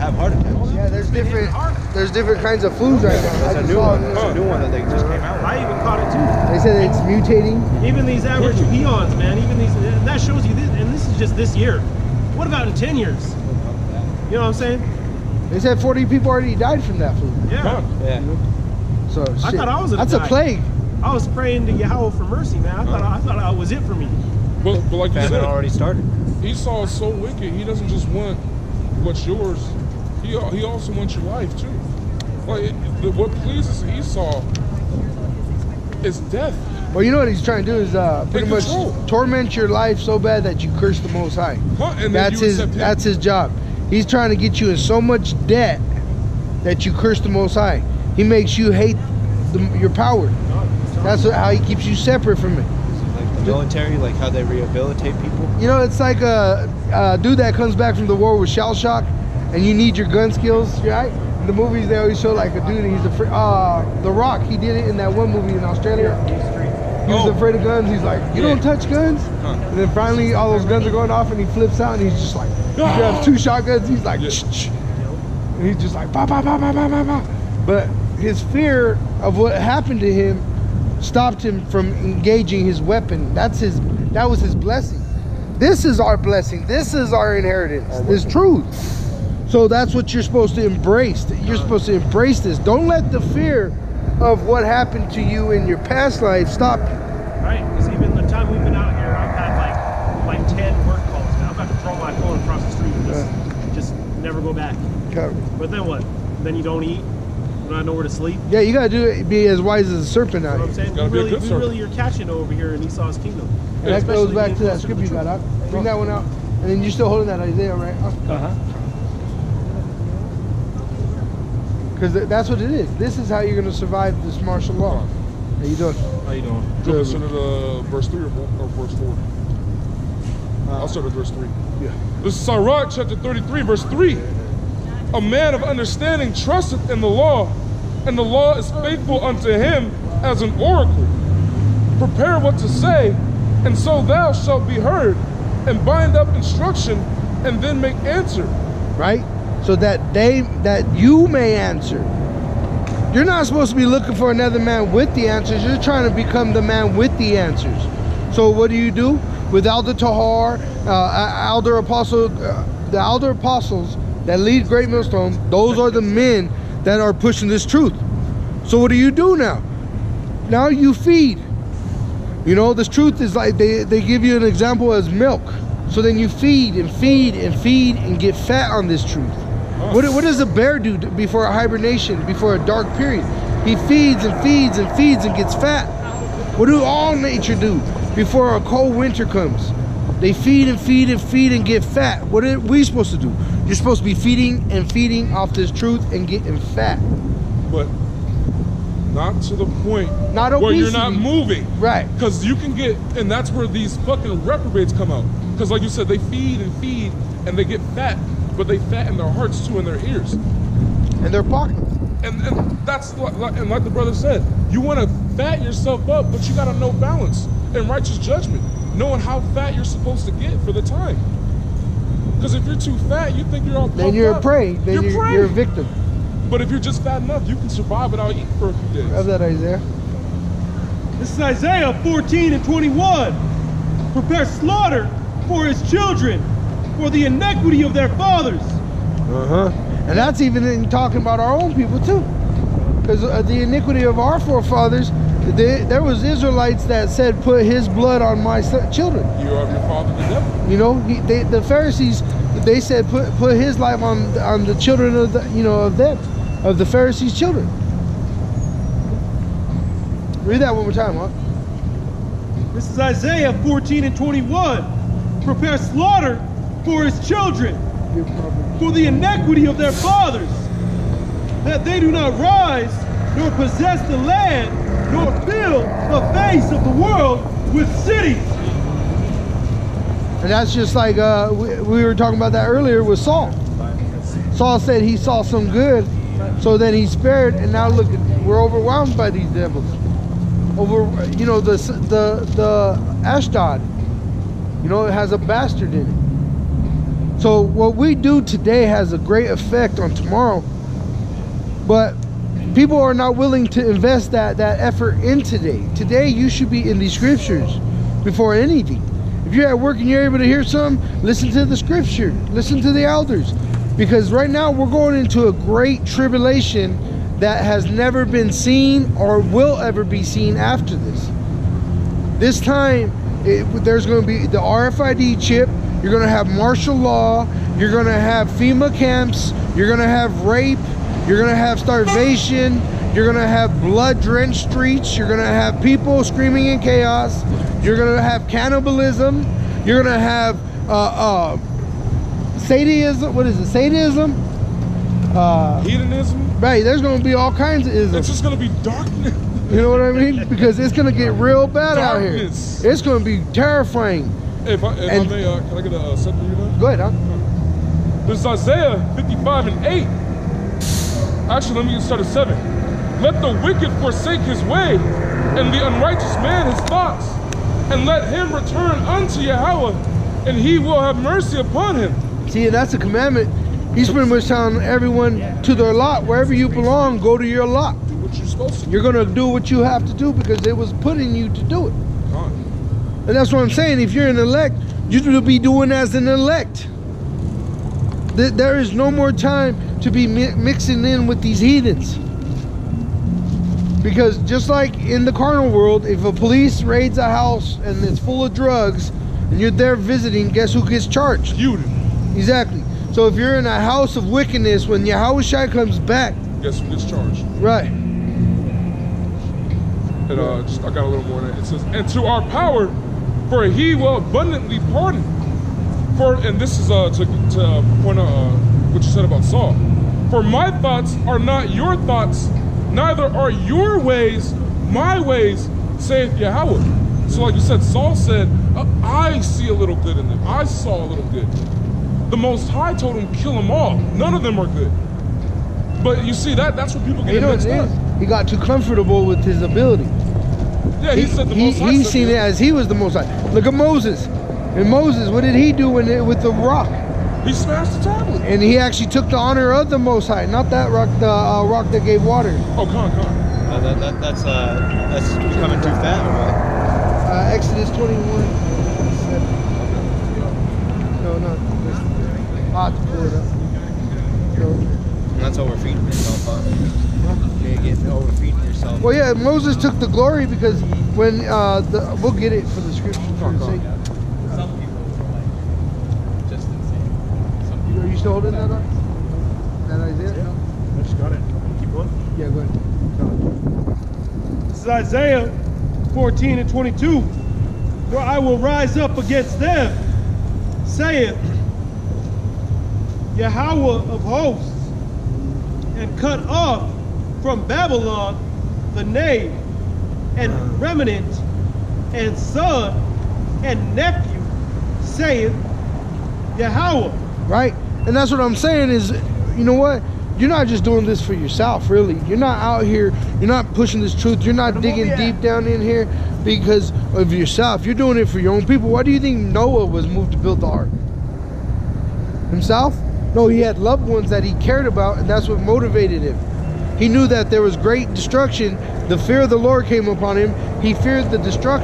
have heart attacks. Yeah, there's different kinds of foods right now. That's a new one. That's a new one that they just came out with. I even caught it too. They said it's mutating. Even these average peons, man. Even these, and that shows you this. And this is just this year. What about in 10 years? You know what I'm saying? They said 40 people already died from that food. Yeah. Yeah. So shit. I thought I was gonna That's die. a plague. I was praying to Yahweh for mercy, man. I thought that was it for me. But like you Famine said, already started. Esau is so wicked. He doesn't just want what's yours. He also wants your life too. Like what pleases Esau is death. Well, you know what he's trying to do is pretty much control. torment your life so bad that you curse the Most High. Huh? And then That's you his. accept him. That's his job. He's trying to get you in so much debt that you curse the Most High. He makes you hate your power. That's how he keeps you separate from it. Like the military, like how they rehabilitate people. You know, it's like a dude that comes back from the war with shell shock, and you need your gun skills, right? In the movies, they always show like a dude, he's afraid. The Rock, he did it in that one movie in Australia. He was afraid of guns. He's like, you don't touch guns. And then finally, all those guns are going off, and he flips out, and he's just like, he grabs 2 shotguns. He's like, and he's just like, bah, bah, bah, bah, bah, bah, bah. But his fear of what happened to him stopped him from engaging his weapon. That was his blessing. This is our blessing. This is our inheritance. This truth. So that's what you're supposed to embrace. You're supposed to embrace this. Don't let the fear of what happened to you in your past life stop you. Right, because even the time we've been out here, I've had like 10 work calls, man. I've got to throw my phone across the street and just never go back. But then what? Then you don't eat? You don't have nowhere to sleep? Yeah, you gotta do it. Be as wise as a serpent out You know here. what I'm saying? We really are catching over here in Esau's kingdom. And that goes back to that script you got out. Bring that one out. And then you're still holding that Isaiah, right? Because that's what it is. This is how you're going to survive this martial law. How you doing? How you doing? Go start at verse 3 or verse 4? I'll start at verse 3. Yeah. This is Sirach chapter 33, verse 3. A man of understanding trusteth in the law, and the law is faithful unto him as an oracle. Prepare what to say, and so thou shalt be heard, and bind up instruction, and then make answer. Right? So that you may answer. You're not supposed to be looking for another man with the answers. You're trying to become the man with the answers. So what do? With Elder Tahar, Elder Apostle, the Elder Apostles that lead Great Millstone, those are the men that are pushing this truth. So what do you do now? Now you feed. You know, this truth is like, they give you an example as milk. So then you feed and feed and feed and get fat on this truth. What does a bear do before a hibernation, before a dark period? He feeds and feeds and feeds and gets fat. What do all nature do before a cold winter comes? They feed and feed and feed and get fat. What are we supposed to do? You're supposed to be feeding and feeding off this truth and getting fat. But not to the point not where obesity. you're not moving. Right. Because you can get, and that's where these fucking reprobates come out. Because like you said, they feed and feed and they get fat, but they fatten their hearts too in their ears. And their pockets. And that's like the brother said, you want to fat yourself up, but you got to know balance and righteous judgment, knowing how fat you're supposed to get for the time. Because if you're too fat, you think you're all pumped then you're up. a prey. Then you're a victim. But if you're just fat enough, you can survive without eating for a few days. Have that Isaiah. This is Isaiah 14 and 21. Prepare slaughter for his children, for the iniquity of their fathers. And that's even in talking about our own people too. Because the iniquity of our forefathers, there was Israelites that said, put his blood on my children. You are of your father the devil. You know, the Pharisees, they said put his life on the children of of the Pharisees' children. Read that one more time, huh? This is Isaiah 14 and 21. Prepare slaughter for his children, for the iniquity of their fathers, that they do not rise, nor possess the land, nor fill the face of the world with cities. And that's just like we were talking about that earlier with Saul. Saul said he saw some good, so then he spared, and now look, we're overwhelmed by these devils. You know, the Ashdod, you know, it has a bastard in it. So what we do today has a great effect on tomorrow, but people are not willing to invest that effort in today. Today you should be in the scriptures before anything. If you're at work and you're able to hear something, listen to the scripture, listen to the elders, because right now we're going into a great tribulation that has never been seen or will ever be seen after this. This time there's going to be the RFID chip. You're going to have martial law. You're going to have FEMA camps. You're going to have rape. You're going to have starvation. You're going to have blood-drenched streets. You're going to have people screaming in chaos. You're going to have cannibalism. You're going to have sadism. What is it? Sadism? Hedonism? Right. There's going to be all kinds of isms. It's just going to be darkness. You know what I mean? Because it's going to get real bad Darkness. out here. It's going to be terrifying. Hey, if I may, can I get a second read now? Go ahead, huh? This is Isaiah 55 and 8. Actually, let me get started 7. Let the wicked forsake his way, and the unrighteous man his thoughts, and let him return unto Yahweh, and he will have mercy upon him. See, and that's a commandment. He's pretty much telling everyone to their lot. Wherever you belong, go to your lot. Do what you're supposed to. You're going to do what you have to do because it was put in you to do it. And that's what I'm saying. If you're an elect, you should be doing as an elect. There is no more time to be mixing in with these heathens. Because just like in the carnal world, if a police raids a house and it's full of drugs and you're there visiting, guess who gets charged? You do. Exactly. So if you're in a house of wickedness, when Yahweh Shai comes back, Guess who gets charged? right. And I got a little more in it. It says, and to our power, for he will abundantly pardon. And this is to point out what you said about Saul. For my thoughts are not your thoughts, neither are your ways my ways, saith Yahweh. So like you said, Saul said, I see a little good in them. I saw a little good. The Most High told him, kill them all. None of them are good. But you see, that's what people get mixed up. He got too comfortable with his ability. Yeah, he said the Most High. He seen it as he was the Most High. Look at Moses. And Moses, what did he do with the rock? He smashed the tablet. And he actually took the honor of the Most High, not that rock, the rock that gave water. Oh, come on. That's becoming too fat or what? Exodus 21. No, not this. I'll have to pull it up. No. And that's overfeeding yourself, huh? You're getting overfeeding yourself. Well, yeah, Moses took the glory because when we'll get it for the scripture for the sake. Some people just insane. Some people. Are you still holding that up? That Isaiah? I just got it. Keep going. Yeah, go ahead. This is Isaiah 14 and 22. For I will rise up against them, saith Yahweh of hosts, and cut off from Babylon the knave, and remnant, and son, and nephew, saith Yahweh. Right? And that's what I'm saying is, you know what? You're not just doing this for yourself, really. You're not out here, you're not pushing this truth. You're not digging deep down in here because of yourself. You're doing it for your own people. Why do you think Noah was moved to build the ark? Himself? No, he had loved ones that he cared about, and that's what motivated him. He knew that there was great destruction. The fear of the Lord came upon him. He feared the destruction.